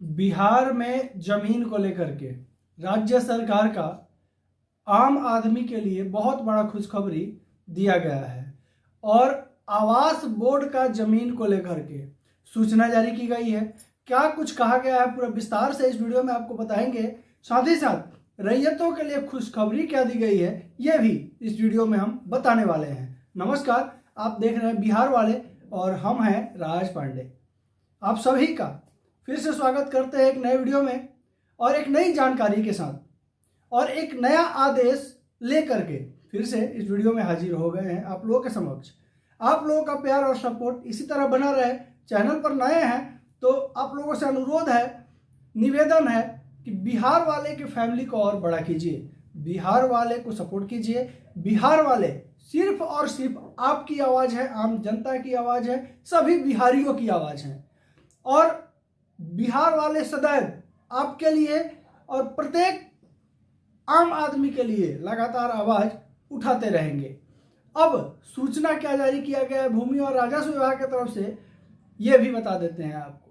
बिहार में जमीन को लेकर के राज्य सरकार का आम आदमी के लिए बहुत बड़ा खुशखबरी दिया गया है और आवास बोर्ड का जमीन को लेकर के सूचना जारी की गई है। क्या कुछ कहा गया है पूरा विस्तार से इस वीडियो में आपको बताएंगे। साथ ही साथ रैयतों के लिए खुशखबरी क्या दी गई है यह भी इस वीडियो में हम बताने वाले हैं। नमस्कार, आप देख रहे हैं बिहार वाले और हम हैं राज पांडे। आप सभी का फिर से स्वागत करते हैं एक नए वीडियो में और एक नई जानकारी के साथ और एक नया आदेश लेकर के फिर से इस वीडियो में हाजिर हो गए हैं आप लोगों के समक्ष। आप लोगों का प्यार और सपोर्ट इसी तरह बना रहे। चैनल पर नए हैं तो आप लोगों से अनुरोध है, निवेदन है कि बिहार वाले की फैमिली को और बड़ा कीजिए, बिहार वाले को सपोर्ट कीजिए। बिहार वाले सिर्फ और सिर्फ आपकी आवाज़ है, आम जनता की आवाज़ है, सभी बिहारियों की आवाज़ है और बिहार वाले सदैव आपके लिए और प्रत्येक आम आदमी के लिए लगातार आवाज़ उठाते रहेंगे। अब सूचना क्या जारी किया गया है भूमि और राजस्व विभाग की तरफ से ये भी बता देते हैं आपको।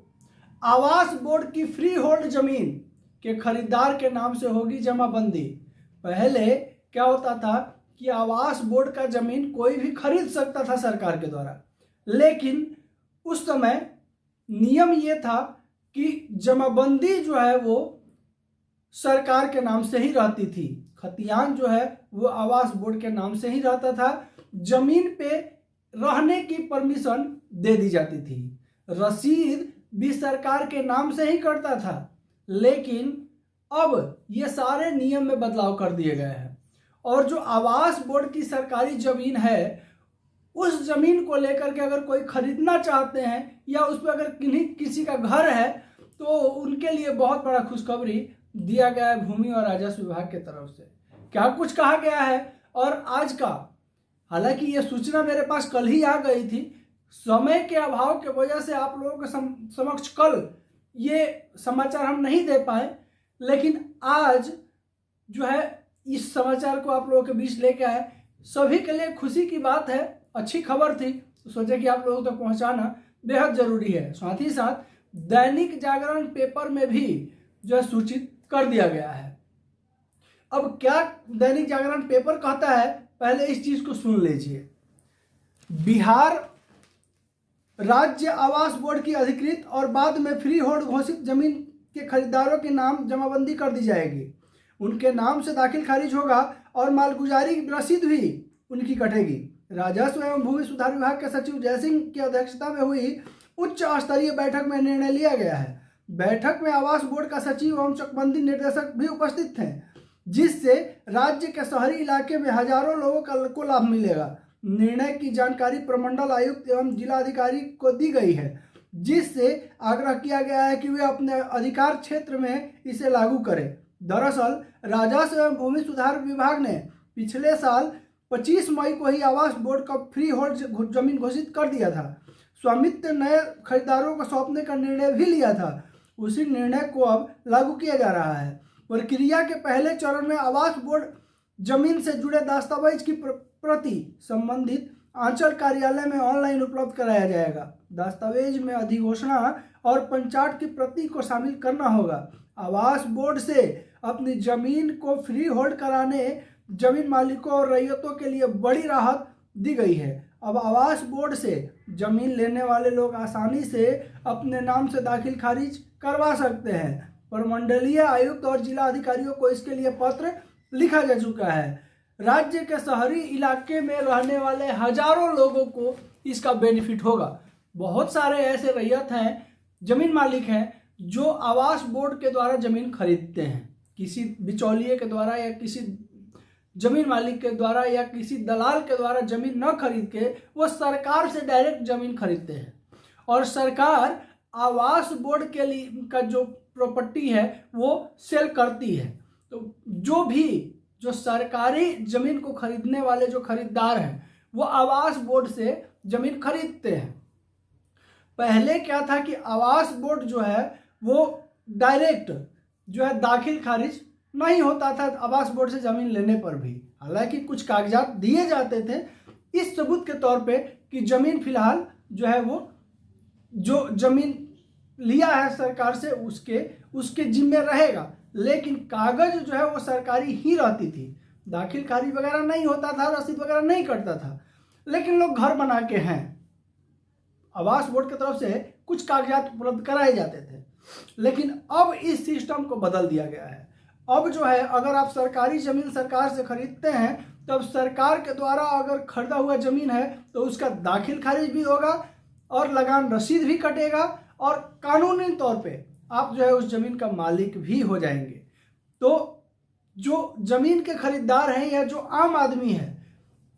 आवास बोर्ड की फ्री होल्ड जमीन के खरीदार के नाम से होगी जमाबंदी। पहले क्या होता था कि आवास बोर्ड का जमीन कोई भी खरीद सकता था सरकार के द्वारा, लेकिन उस समय नियम ये था कि जमाबंदी जो है वो सरकार के नाम से ही रहती थी, खतियान जो है वो आवास बोर्ड के नाम से ही रहता था। जमीन पे रहने की परमिशन दे दी जाती थी, रसीद भी सरकार के नाम से ही करता था। लेकिन अब ये सारे नियम में बदलाव कर दिए गए हैं और जो आवास बोर्ड की सरकारी जमीन है उस जमीन को लेकर के अगर कोई खरीदना चाहते हैं या उस पर अगर किसी का घर है तो उनके लिए बहुत बड़ा खुशखबरी दिया गया है भूमि और राजस्व विभाग की तरफ से। क्या कुछ कहा गया है और आज का, हालांकि ये सूचना मेरे पास कल ही आ गई थी, समय के अभाव के वजह से आप लोगों के समक्ष कल ये समाचार हम नहीं दे पाए, लेकिन आज जो है इस समाचार को आप लोगों के बीच लेके आए। सभी के लिए खुशी की बात है, अच्छी खबर थी, तो सोचे कि आप लोगों तक पहुंचाना बेहद जरूरी है। साथ ही साथ दैनिक जागरण पेपर में भी जो है सूचित कर दिया गया है। अब क्या दैनिक जागरण पेपर कहता है, पहले इस चीज को सुन लीजिए। बिहार राज्य आवास बोर्ड की अधिकृत और बाद में फ्री होल्ड घोषित जमीन के खरीदारों के नाम जमाबंदी कर दी जाएगी, उनके नाम से दाखिल खारिज होगा और मालगुजारी की रसीद भी उनकी कटेगी। राजस्व एवं भूमि सुधार विभाग के सचिव जयसिंह की अध्यक्षता में हुई उच्च स्तरीय बैठक में निर्णय लिया गया है। बैठक में आवास बोर्ड का सचिव एवं चकबंदी निर्देशक भी उपस्थित थे, जिससे राज्य के शहरी इलाके में हजारों लोगों को लाभ मिलेगा। निर्णय की जानकारी प्रमंडल आयुक्त एवं जिलाधिकारी को दी गई है, जिससे आग्रह किया गया है कि वे अपने अधिकार क्षेत्र में इसे लागू करें। दरअसल राजस्व एवं भूमि सुधार विभाग ने पिछले साल 25 मई को ही आवास बोर्ड का फ्री होल्ड जमीन घोषित कर दिया था। स्वामित्व नए खरीदारों को सौंपने का निर्णय भी लिया था, उसी निर्णय को अब लागू किया जा रहा है। प्रक्रिया के पहले चरण में आवास बोर्ड जमीन से जुड़े दस्तावेज की प्रति संबंधित आंचल कार्यालय में ऑनलाइन उपलब्ध कराया जाएगा। दस्तावेज में अधिघोषणा और पंचाट की प्रति को शामिल करना होगा। आवास बोर्ड से अपनी जमीन को फ्री होल्ड कराने जमीन मालिकों और रैयतों के लिए बड़ी राहत दी गई है। अब आवास बोर्ड से जमीन लेने वाले लोग आसानी से अपने नाम से दाखिल खारिज करवा सकते हैं। प्रमंडलीय आयुक्त और जिला अधिकारियों को इसके लिए पत्र लिखा जा चुका है। राज्य के शहरी इलाके में रहने वाले हजारों लोगों को इसका बेनिफिट होगा। बहुत सारे ऐसे रैयत हैं, जमीन मालिक हैं जो आवास बोर्ड के द्वारा जमीन खरीदते हैं, किसी बिचौलिए के द्वारा या किसी जमीन मालिक के द्वारा या किसी दलाल के द्वारा जमीन न खरीद के वो सरकार से डायरेक्ट जमीन खरीदते हैं और सरकार आवास बोर्ड के लिए का जो प्रॉपर्टी है वो सेल करती है। तो जो सरकारी जमीन को खरीदने वाले जो खरीदार हैं वो आवास बोर्ड से जमीन खरीदते हैं। पहले क्या था कि आवास बोर्ड जो है वो डायरेक्ट जो है दाखिल खारिज नहीं होता था आवास बोर्ड से जमीन लेने पर भी, हालांकि कुछ कागजात दिए जाते थे इस सबूत के तौर पे कि जमीन फिलहाल जो है वो जो जमीन लिया है सरकार से उसके जिम्मे रहेगा, लेकिन कागज जो है वो सरकारी ही रहती थी, दाखिल खारिज वगैरह नहीं होता था, रसीद वगैरह नहीं कटता था। लेकिन लोग घर बना के हैं, आवास बोर्ड की तरफ से कुछ कागजात उपलब्ध कराए जाते थे। लेकिन अब इस सिस्टम को बदल दिया गया है। अब जो है अगर आप सरकारी जमीन सरकार से खरीदते हैं, तब सरकार के द्वारा अगर खरीदा हुआ जमीन है तो उसका दाखिल खारिज भी होगा और लगान रसीद भी कटेगा और कानूनी तौर पे आप जो है उस जमीन का मालिक भी हो जाएंगे। तो जो जमीन के खरीदार हैं या जो आम आदमी है,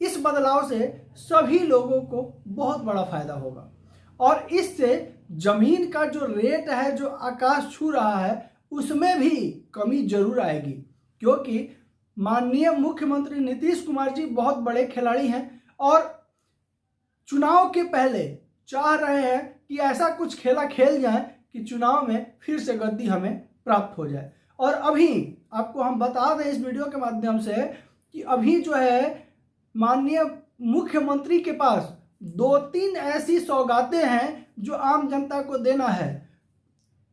इस बदलाव से सभी लोगों को बहुत बड़ा फायदा होगा और इससे जमीन का जो रेट है जो आकाश छू रहा है उसमें भी कमी जरूर आएगी, क्योंकि माननीय मुख्यमंत्री नीतीश कुमार जी बहुत बड़े खिलाड़ी हैं और चुनाव के पहले चाह रहे हैं कि ऐसा कुछ खेला खेल जाए कि चुनाव में फिर से गद्दी हमें प्राप्त हो जाए। और अभी आपको हम बता दें इस वीडियो के माध्यम से कि अभी जो है माननीय मुख्यमंत्री के पास 2-3 ऐसी सौगातें हैं जो आम जनता को देना है।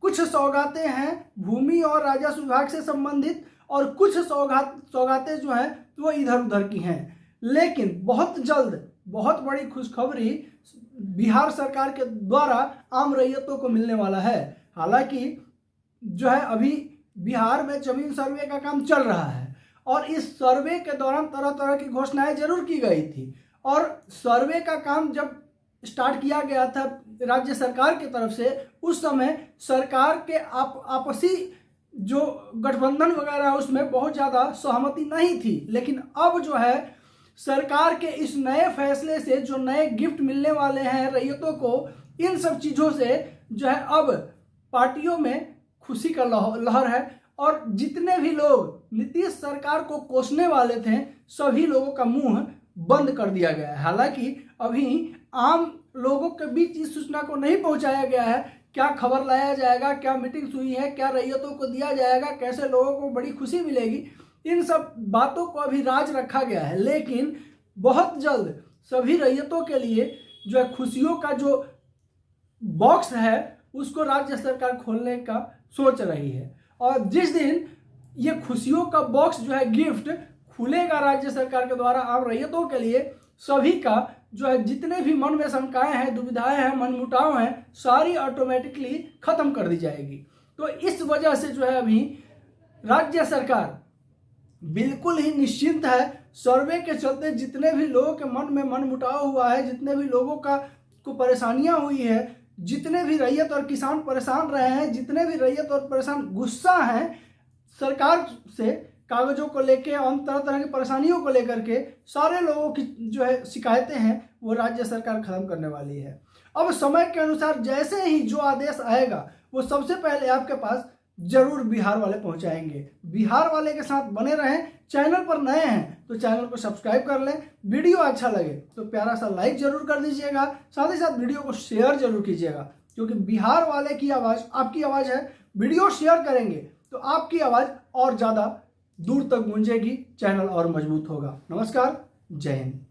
कुछ सौगातें हैं भूमि और राजस्व विभाग से संबंधित और कुछ सौगातें जो हैं वो इधर उधर की हैं। लेकिन बहुत जल्द बहुत बड़ी खुशखबरी बिहार सरकार के द्वारा आम रैयतों को मिलने वाला है। हालांकि जो है अभी बिहार में जमीन सर्वे का काम चल रहा है और इस सर्वे के दौरान तरह तरह की घोषणाएं जरूर की गई थी और सर्वे का काम जब स्टार्ट किया गया था राज्य सरकार की तरफ से, उस समय सरकार के आपसी जो गठबंधन वगैरह है उसमें बहुत ज़्यादा सहमति नहीं थी। लेकिन अब जो है सरकार के इस नए फैसले से जो नए गिफ्ट मिलने वाले हैं रैयतों को, इन सब चीज़ों से जो है अब पार्टियों में खुशी का लहर है और जितने भी लोग नीतीश सरकार को कोसने वाले थे सभी लोगों का मुंह बंद कर दिया गया है। हालांकि अभी आम लोगों के बीच इस सूचना को नहीं पहुंचाया गया है, क्या खबर लाया जाएगा, क्या मीटिंग्स हुई है, क्या रैयतों को दिया जाएगा, कैसे लोगों को बड़ी खुशी मिलेगी, इन सब बातों को अभी राज रखा गया है। लेकिन बहुत जल्द सभी रैयतों के लिए जो है खुशियों का जो बॉक्स है उसको राज्य सरकार खोलने का सोच रही है और जिस दिन ये खुशियों का बॉक्स जो है गिफ्ट खुलेगा राज्य सरकार के द्वारा आम रैयतों के लिए, सभी का जो है जितने भी मन में शंकाएं हैं, दुविधाएं हैं, मनमुटाव हैं, सारी ऑटोमेटिकली खत्म कर दी जाएगी। तो इस वजह से जो है अभी राज्य सरकार बिल्कुल ही निश्चिंत है। सर्वे के चलते जितने भी लोगों के मन में मनमुटाव हुआ है, जितने भी लोगों को परेशानियां हुई है, जितने भी रैयत और किसान परेशान रहे हैं, जितने भी रैयत और परेशान गुस्सा हैं सरकार से कागजों को लेके और तरह तरह की परेशानियों को लेकर के, सारे लोगों की जो है शिकायतें हैं वो राज्य सरकार खत्म करने वाली है। अब समय के अनुसार जैसे ही जो आदेश आएगा वो सबसे पहले आपके पास जरूर बिहार वाले पहुंचाएंगे। बिहार वाले के साथ बने रहें। चैनल पर नए हैं तो चैनल को सब्सक्राइब कर लें। वीडियो अच्छा लगे तो प्यारा सा लाइक जरूर कर दीजिएगा, साथ ही साथ वीडियो को शेयर जरूर कीजिएगा, क्योंकि बिहार वाले की आवाज़ आपकी आवाज़ है। वीडियो शेयर करेंगे तो आपकी आवाज़ और ज़्यादा दूर तक गूंजेगी, चैनल और मजबूत होगा। नमस्कार, जय हिंद।